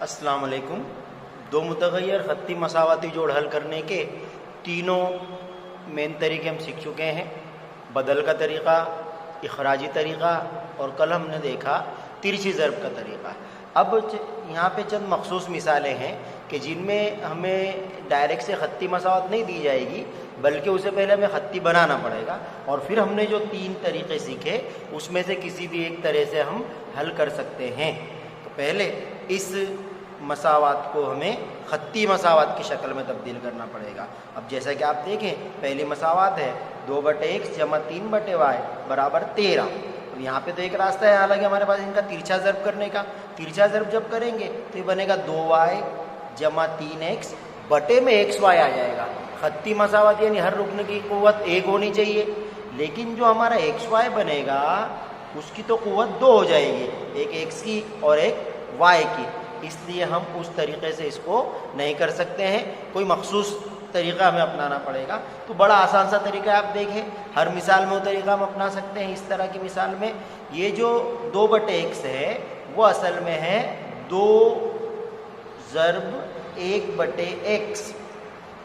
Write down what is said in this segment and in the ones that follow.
अस्सलाम वालेकुम। दो मुतग़य्यर ख़त्ती मसावाती जोड़ हल करने के तीनों मेन तरीके हम सीख चुके हैं। बदल का तरीक़ा, इखराजी तरीक़ा और कल हमने देखा तिरछी ज़रब का तरीक़ा। अब यहाँ पे चंद मखसूस मिसालें हैं कि जिनमें हमें डायरेक्ट से ख़त्ती मसावत नहीं दी जाएगी, बल्कि उससे पहले हमें ख़त्ती बनाना पड़ेगा और फिर हमने जो तीन तरीक़े सीखे उसमें से किसी भी एक तरह से हम हल कर सकते हैं। तो पहले इस मसावात को हमें ख़त्ती मसावात की शक्ल में तब्दील करना पड़ेगा। अब जैसा कि आप देखें, पहली मसावात है 2/x जमा 3/y बराबर 13। अब यहाँ पे तो एक रास्ता है, हालांकि हमारे पास इनका तिरछा ज़रब करने का। तिरछा ज़रब जब करेंगे तो ये बनेगा 2y जमा 3x बटे में xy आ जाएगा। ख़त्ती मसावात यानी हर रुकन की क़ुव्वत 1 होनी चाहिए, लेकिन जो हमारा xy बनेगा उसकी तो क़ुव्वत 2 हो जाएगी, एक x की और एक y की। इसलिए हम उस तरीक़े से इसको नहीं कर सकते हैं, कोई मखसूस तरीक़ा हमें अपनाना पड़ेगा। तो बड़ा आसान सा तरीका आप देखें, हर मिसाल में वो तरीक़ा हम अपना सकते हैं। इस तरह की मिसाल में ये जो 2/x है वो असल में है 2 ज़रब 1/x।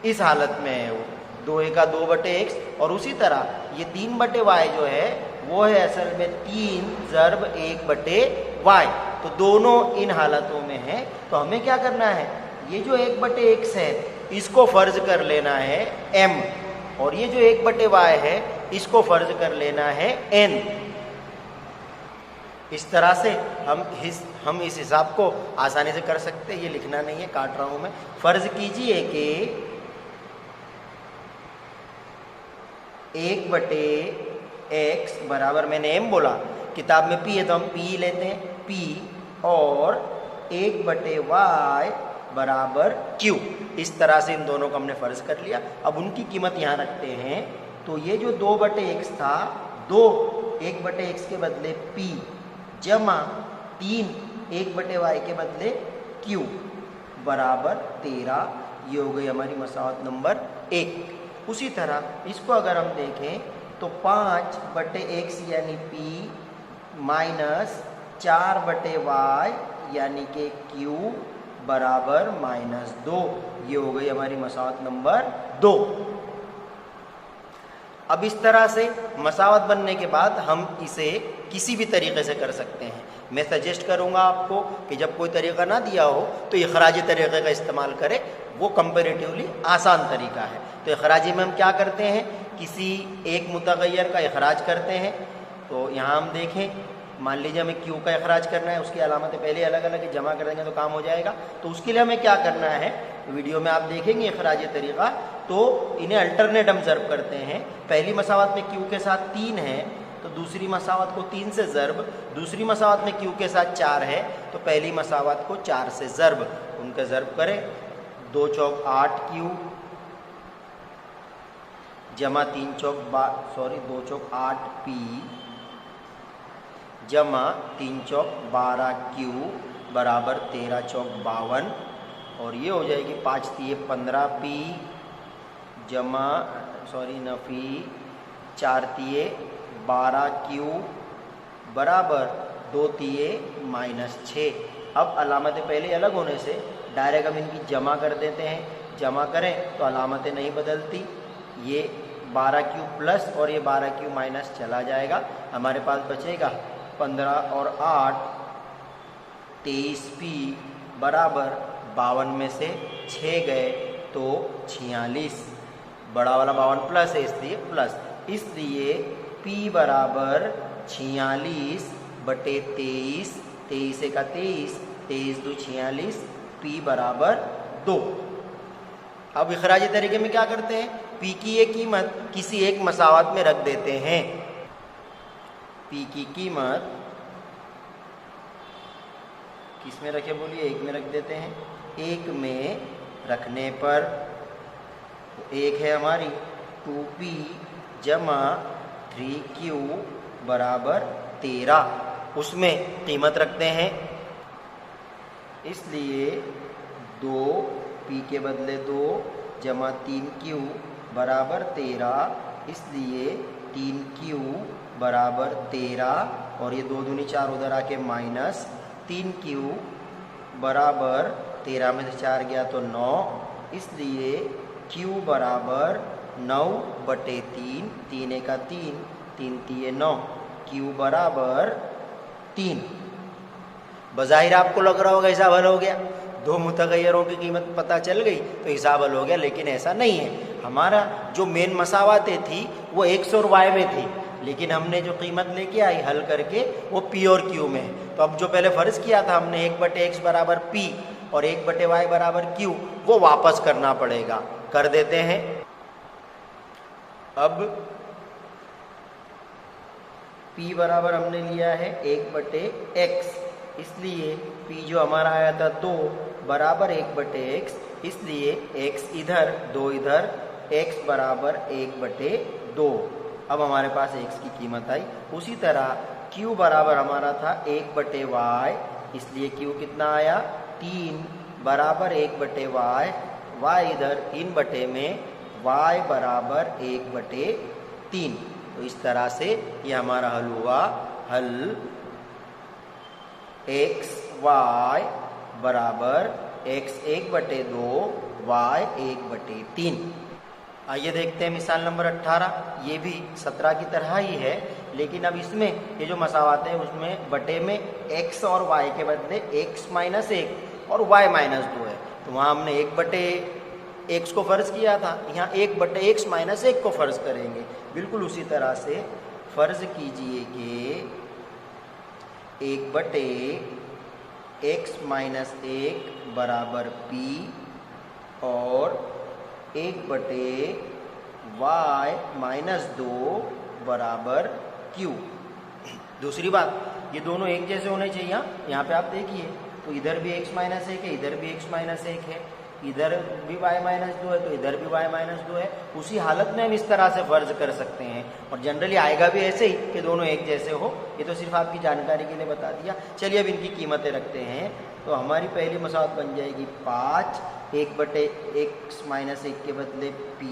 इस हालत में है वो 2 का 2/x, और उसी तरह ये 3/y जो है वो है असल में 3 ज़रब 1/y। तो दोनों इन हालतों में है। तो हमें क्या करना है, ये जो 1/x है इसको फ़र्ज़ कर लेना है m, और ये जो 1/y है इसको फ़र्ज़ कर लेना है n। इस तरह से हम इस हिसाब को आसानी से कर सकते हैं। ये लिखना नहीं है, काट रहा हूं मैं। फ़र्ज़ कीजिए कि 1/x बराबर, मैंने m बोला, किताब में p है तो हम p लेते हैं, p, और 1/y बराबर q। इस तरह से इन दोनों को हमने फ़र्ज़ कर लिया। अब उनकी कीमत यहाँ रखते हैं। तो ये जो 2/x था, 2 1/x के बदले p जमा 3 1/y के बदले q बराबर 13। ये हो गई हमारी मसावत नंबर 1। उसी तरह इसको अगर हम देखें तो 5/x यानी p माइनस 4/y यानी कि q बराबर -2। ये हो गई हमारी मसावत नंबर 2। अब इस तरह से मसावत बनने के बाद हम इसे किसी भी तरीक़े से कर सकते हैं। मैं सजेस्ट करूंगा आपको कि जब कोई तरीक़ा ना दिया हो तो इखराजी तरीक़े का इस्तेमाल करें, वो कंपेरेटिवली आसान तरीका है। तो इखराजी में हम क्या करते हैं, किसी एक मुतग़य्यर का इखराज करते हैं। तो यहाँ हम देखें, मान लीजिए हमें q का इखराज करना है, उसकी अलामतें पहले अलग अलग जमा कर देंगे तो काम हो जाएगा। तो उसके लिए हमें क्या करना है, वीडियो में आप देखेंगे इखराजी तरीक़ा। तो इन्हें अल्टरनेट हम ज़रब करते हैं। पहली मसावत में q के साथ 3 है तो दूसरी मसावत को 3 से ज़रब, दूसरी मसावत में q के साथ 4 है तो पहली मसावत को 4 से ज़रब। उनका ज़रब करें, 2 चौक 8q जमा 2 चौक 8p जमा 3 चौक 12q बराबर 13 चौक 52, और ये हो जाएगी 5 तिये 15p जमा नफी 4 तिये 12q बराबर 2 तिये -6। अब अलामतें पहले अलग होने से डायरेक्ट हम इनकी जमा कर देते हैं। जमा करें तो अलामतें नहीं बदलती, ये 12q प्लस और ये 12q माइनस चला जाएगा। हमारे पास बचेगा 15 और 8 23p बराबर 52 में से 6 गए तो 46। बड़ा वाला 52 प्लस है इसलिए प्लस, इसलिए p बराबर 46/23, 23 का 23, 23 2 46, p बराबर 2। अब इखराजी तरीके में क्या करते हैं, p की ये कीमत किसी एक मसावत में रख देते हैं। p की कीमत किस में रखे बोलिए, 1 में रख देते हैं। 1 में रखने पर 1 है हमारी 2p जमा 3q बराबर 13। उसमें कीमत रखते हैं, इसलिए 2p के बदले 2 जमा 3q बराबर 13, इसलिए 3q बराबर 13, और ये 2 दूनी 4 उधर आके -3q बराबर 13 में से 4 गया तो 9, इसलिए Q बराबर 9/3, 3 एका 3, 3 तिये 9, Q बराबर 3। बज़ाहिर आपको लग रहा होगा हिसाब हल हो गया, दो मुतगय्यरों की कीमत पता चल गई तो हिसाब हल हो गया, लेकिन ऐसा नहीं है। हमारा जो मेन मसावातें थी वो x और y में थी, लेकिन हमने जो कीमत लेके आई हल करके वो P और Q में है। तो अब जो पहले फ़र्ज़ किया था हमने 1/x बराबर P और 1/y बराबर Q, वो वापस करना पड़ेगा, कर देते हैं। अब P बराबर हमने लिया है 1/x, इसलिए P जो हमारा आया था 2 बराबर 1/x, इसलिए x इधर 2 इधर, x बराबर 1/2। अब हमारे पास x की कीमत आई। उसी तरह Q बराबर हमारा था 1/y, इसलिए Q कितना आया 3 बराबर 1/y, y इधर 3 में, y बराबर 1/3। तो इस तरह से ये हमारा हल हुआ। हल x y बराबर x 1/2 y 1/3। आइए देखते हैं मिसाल नंबर 18। ये भी 17 की तरह ही है, लेकिन अब इसमें ये जो मसावात है उसमें बटे में x और y के बदले x माइनस 1 और y माइनस 2 है। तो वहाँ हमने 1/x को फ़र्ज़ किया था, यहाँ 1/x माइनस 1 को फ़र्ज़ करेंगे। बिल्कुल उसी तरह से फ़र्ज़ कीजिए कि 1/x माइनस 1 बराबर P और 1/y माइनस 2 बराबर Q। दूसरी बात, ये दोनों एक जैसे होने चाहिए। यहाँ पे आप देखिए तो इधर भी x माइनस 1 है, इधर भी x माइनस 1 है, इधर भी y माइनस 2 है, तो इधर भी y माइनस 2 है। उसी हालत में हम इस तरह से फ़र्ज़ कर सकते हैं, और जनरली आएगा भी ऐसे ही कि दोनों एक जैसे हो। ये तो सिर्फ आपकी जानकारी के लिए बता दिया। चलिए अब इनकी कीमतें रखते हैं। तो हमारी पहली मसावत बन जाएगी 5, 1/x माइनस 1 के बदले P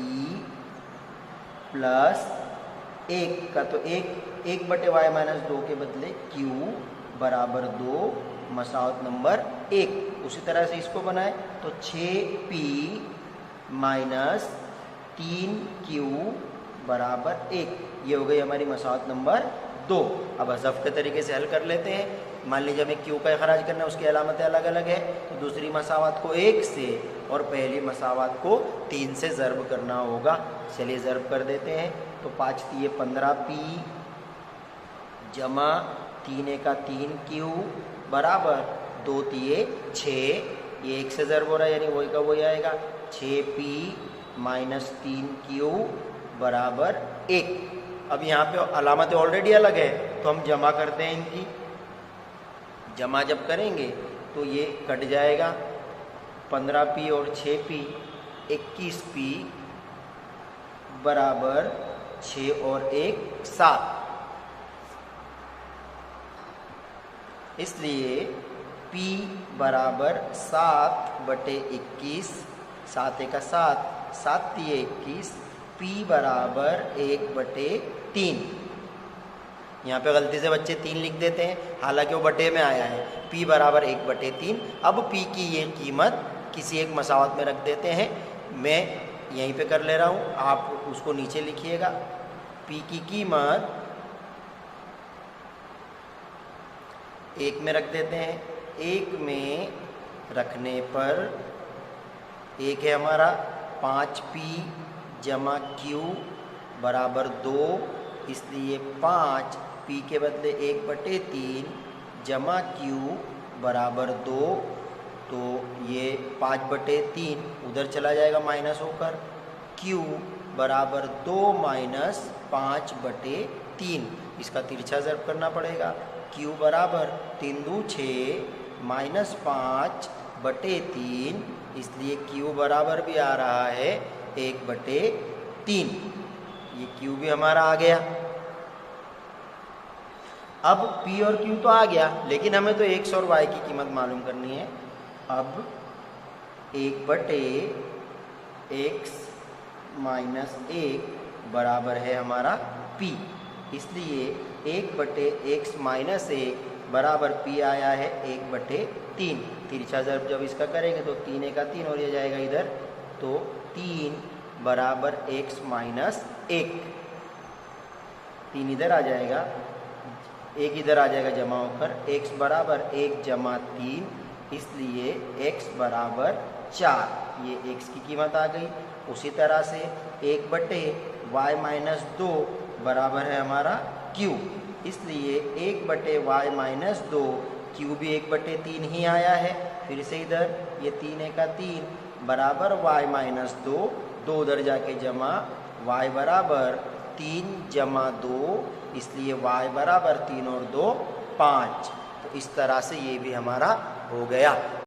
प्लस 1 का तो 1/y माइनस 2 के बदले Q बराबर 2, मसावत नंबर 1। उसी तरह से इसको बनाए तो 6P माइनस 3Q बराबर 1। ये हो गई हमारी मसावत नंबर 2। अब हज़फ के तरीके से हल कर लेते हैं। मान लीजिए हमें Q का इखराज करना है, उसकी अलामतें अलग अलग है, तो दूसरी मसावत को 1 से और पहली मसावत को 3 से ज़र्ब करना होगा। चलिए ज़र्ब कर देते हैं। तो 5 तिये 15P जमा 3 एका 3Q बराबर 2 तिये 6, ये 1 से ज़र्ब हो रहा है यानी वही का वही आएगा। 6P माइनस 3Q बराबर 1। अब यहाँ पे अलामतें ऑलरेडी अलग है, तो हम जमा करते हैं इनकी। जमा जब करेंगे तो ये कट जाएगा, 15P और 6P 21P बराबर 6 और 1 7। इसलिए P बराबर 7/21, 7 एका 7, 7 तिये 21, P बराबर 1/3। यहाँ पे गलती से बच्चे 3 लिख देते हैं, हालांकि वो बटे में आया है। P बराबर 1/3। अब P की ये कीमत किसी एक मसावत में रख देते हैं। मैं यहीं पे कर ले रहा हूँ, आप उसको नीचे लिखिएगा। P की कीमत 1 में रख देते हैं। 1 में रखने पर 1 है हमारा 5P जमा Q बराबर 2, इसलिए 5P के बदले 1/3 जमा Q बराबर 2। तो ये 5/3 उधर चला जाएगा माइनस होकर, Q बराबर 2 माइनस 5/3। इसका तिरछा ज़र्ब करना पड़ेगा। Q बराबर 3 दूँ 6 माइनस 5/3, इसलिए Q बराबर भी आ रहा है 1/3। ये Q भी हमारा आ गया। अब P और Q तो आ गया, लेकिन हमें तो x और y की कीमत मालूम करनी है। अब 1/x माइनस 1 बराबर है हमारा P, इसलिए 1/x माइनस 1 बराबर P आया है 1/3। 3। तिरछा ज़र्ब जब इसका करेंगे तो 3 एका 3 और ये जाएगा इधर, तो 3 बराबर x माइनस 1। 3 इधर आ जाएगा, 1 इधर आ जाएगा जमा होकर, x बराबर 1 जमा 3, इसलिए x बराबर 4। ये x की कीमत आ गई। उसी तरह से 1 बटे y माइनस 2 बराबर है हमारा q, इसलिए 1 बटे y माइनस 2, q भी 1 बटे 3 ही आया है। फिर से इधर ये 3 एका 3 बराबर y माइनस 2, 2 उधर जाके जमा, y बराबर 3 जमा 2, इसलिए y बराबर 3 और 2 5। तो इस तरह से ये भी हमारा हो गया।